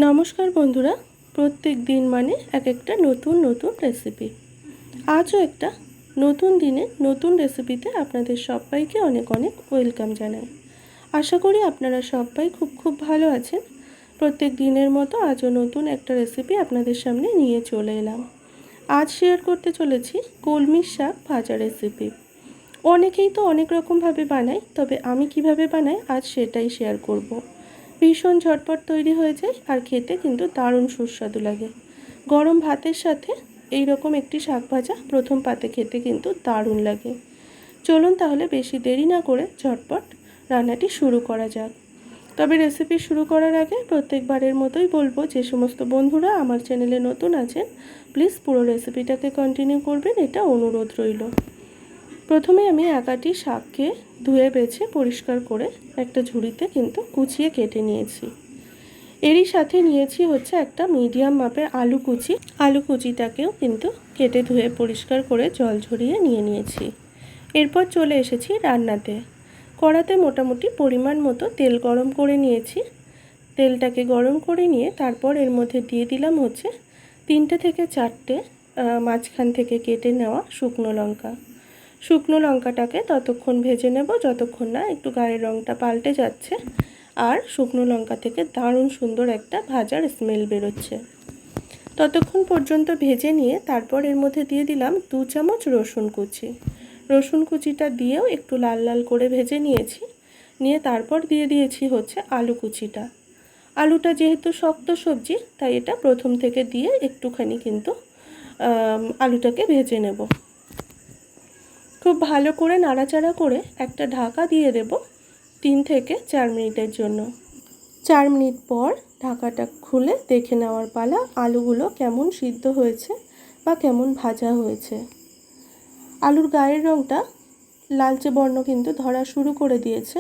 নমস্কার বন্ধুরা, প্রত্যেক দিন মানে এক একটা নতুন নতুন রেসিপি। আজও একটা নতুন দিনে নতুন রেসিপিতে আপনাদের সবাইকে অনেক অনেক ওয়েলকাম জানাই। আশা করি আপনারা সবাই খুব ভালো আছেন। প্রত্যেক দিনের মতো আজও নতুন একটা রেসিপি আপনাদের সামনে নিয়ে চলে এলাম। আজ শেয়ার করতে চলেছি কলমির শাক ভাজা রেসিপি। অনেকেই তো অনেক রকমভাবে বানায়, তবে আমি কিভাবে বানাই আজ সেটাই শেয়ার করব। ভীষণ ঝটপট তৈরি হয়ে যায় আর খেতে কিন্তু দারুণ সুস্বাদু লাগে। গরম ভাতের সাথে এই রকম একটি শাক ভাজা প্রথম পাতে খেতে কিন্তু দারুণ লাগে। চলুন তাহলে বেশি দেরি না করে ঝটপট রান্নাটি শুরু করা যাক। তবে রেসিপি শুরু করার আগে প্রত্যেকবারের মতোই বলবো, যে সমস্ত বন্ধুরা আমার চ্যানেলে নতুন আছেন প্লিজ পুরো রেসিপিটাকে কন্টিনিউ করবেন, এটা অনুরোধ রইল। প্রথমে আমি একাটি শাককে ধুয়ে বেছে পরিষ্কার করে একটা ঝুড়িতে কিন্তু কুচিয়ে কেটে নিয়েছি। এরই সাথে নিয়েছি হচ্ছে একটা মিডিয়াম মাপের আলু কুচি। আলু কুচিটাকেও কিন্তু কেটে ধুয়ে পরিষ্কার করে জল ঝরিয়ে নিয়ে নিয়েছি। এরপর চলে এসেছি রান্নাতে। কড়াতে মোটামুটি পরিমাণ মতো তেল গরম করে নিয়েছি। তেলটাকে গরম করে নিয়ে তারপর এর মধ্যে দিয়ে দিলাম হচ্ছে 3 থেকে 4টে মাঝখান থেকে কেটে নেওয়া শুকনো লঙ্কা। শুকনো লঙ্কাটাকে ততক্ষণ ভেজে নেব যতক্ষণ না একটু গায়ের রঙটা পাল্টে যাচ্ছে আর শুকনো লঙ্কা থেকে দারুণ সুন্দর একটা ভাজার স্মেল বেরোচ্ছে। ততক্ষণ পর্যন্ত ভেজে নিয়ে তারপর এর মধ্যে দিয়ে দিলাম 2 চামচ রসুন কুচি। রসুন কুচিটা দিয়েও একটু লাল লাল করে ভেজে নিয়েছি। নিয়ে তারপর দিয়ে দিয়েছি হচ্ছে আলু কুচিটা। আলুটা যেহেতু শক্ত সবজি তাই এটা প্রথম থেকে দিয়ে একটুখানি কিন্তু আলুটাকে ভেজে নেব। খুব ভালো করে নাড়াচাড়া করে একটা ঢাকা দিয়ে দেব 3 থেকে 4 মিনিটের জন্য। 4 মিনিট পর ঢাকাটা খুলে দেখে নেওয়ার পালা আলুগুলো কেমন সিদ্ধ হয়েছে বা কেমন ভাজা হয়েছে। আলুর গায়ের রঙটা লালচে বর্ণ কিন্তু ধরা শুরু করে দিয়েছে।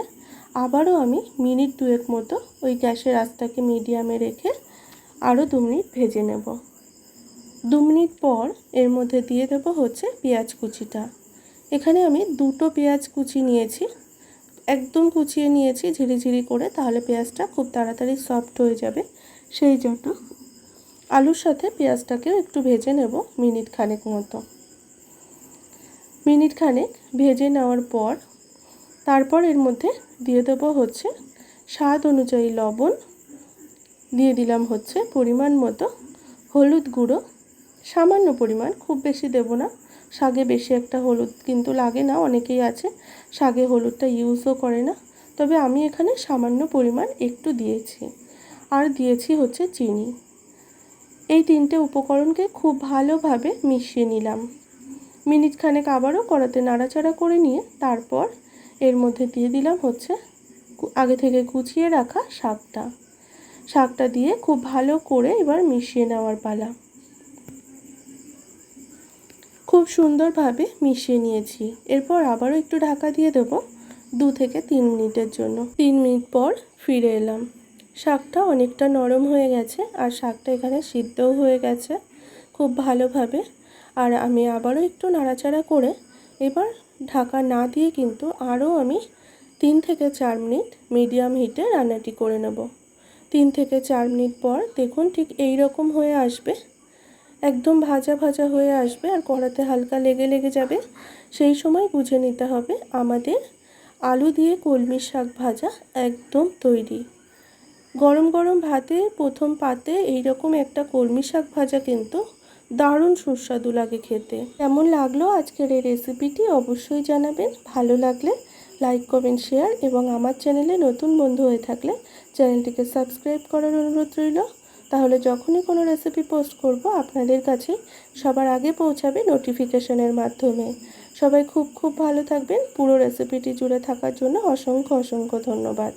আবারও আমি মিনিট 2 মতো ওই গ্যাসের আঁচটাকে মিডিয়ামে রেখে আরও 2 মিনিট ভেজে নেব। 2 মিনিট পর এর মধ্যে দিয়ে দেব হচ্ছে পেঁয়াজ কুচিটা। এখানে আমি 2টো পেঁয়াজ কুচি নিয়েছি, একদম কুচিয়ে নিয়েছি ঝিরিঝিরি করে, তাহলে পেঁয়াজটা খুব তাড়াতাড়ি সফট হয়ে যাবে। সেই জন্য আলুর সাথে পেঁয়াজটাকেও একটু ভেজে নেব মিনিট খানেক মতো। মিনিট খানেক ভেজে নেওয়ার পর তারপর এর মধ্যে দিয়ে দেব হচ্ছে স্বাদ অনুযায়ী লবণ, দিয়ে দিলাম হচ্ছে পরিমাণ মতো হলুদ গুঁড়ো, সামান্য পরিমাণ, খুব বেশি দেব না। শাকে বেশি একটা হলুদ কিন্তু লাগে না, অনেকেই আছে শাকে হলুদটা ইউজও করে না, তবে আমি এখানে সামান্য পরিমাণ একটু দিয়েছি। আর দিয়েছি হচ্ছে চিনি। এই 3টে উপকরণকে খুব ভালোভাবে মিশিয়ে নিলাম। মিনিট খানেক আবারও কড়াতে নাড়াচাড়া করে নিয়ে তারপর এর মধ্যে দিয়ে দিলাম হচ্ছে আগে থেকে কুচিয়ে রাখা শাকটা দিয়ে খুব ভালো করে এবার মিশিয়ে নেওয়ার পালা। খুব সুন্দরভাবে মিশিয়ে নিয়েছি। এরপর আবারও একটু ঢাকা দিয়ে দেব 2 থেকে 3 মিনিটের জন্য। 3 মিনিট পর ফিরে এলাম। শাকটা অনেকটা নরম হয়ে গেছে আর শাকটা এখানে সিদ্ধও হয়ে গেছে খুব ভালোভাবে। আর আমি আবারও একটু নাড়াচাড়া করে এবার ঢাকা না দিয়ে কিন্তু আরও আমি 3 থেকে 4 মিনিট মিডিয়াম হিটে রান্নাটি করে নেব। 3 থেকে 4 মিনিট পর দেখুন ঠিক এই রকম হয়ে আসবে, একদম ভাজা ভাজা হয়ে আসবে আর কড়াতে হালকা লেগে যাবে। সেই সময় বুঝে নিতে হবে আমাদের আলু দিয়ে কলমির শাক ভাজা একদম তৈরি। গরম গরম ভাতে প্রথম পাতে এইরকম একটা কলমি শাক ভাজা কিন্তু দারুণ সুস্বাদু লাগে খেতে। কেমন লাগলো আজকের এই রেসিপিটি অবশ্যই জানাবেন। ভালো লাগলে লাইক কমেন্ট শেয়ার এবং আমার চ্যানেলে নতুন বন্ধু হয়ে থাকলে চ্যানেলটিকে সাবস্ক্রাইব করার অনুরোধ রইল। তাহলে যখনই কোনো রেসিপি পোস্ট করব আপনাদের কাছে সবার আগে পৌঁছাবে নোটিফিকেশনের মাধ্যমে। সবাই খুব ভালো থাকবেন। পুরো রেসিপিটি জুড়ে থাকার জন্য অসংখ্য ধন্যবাদ।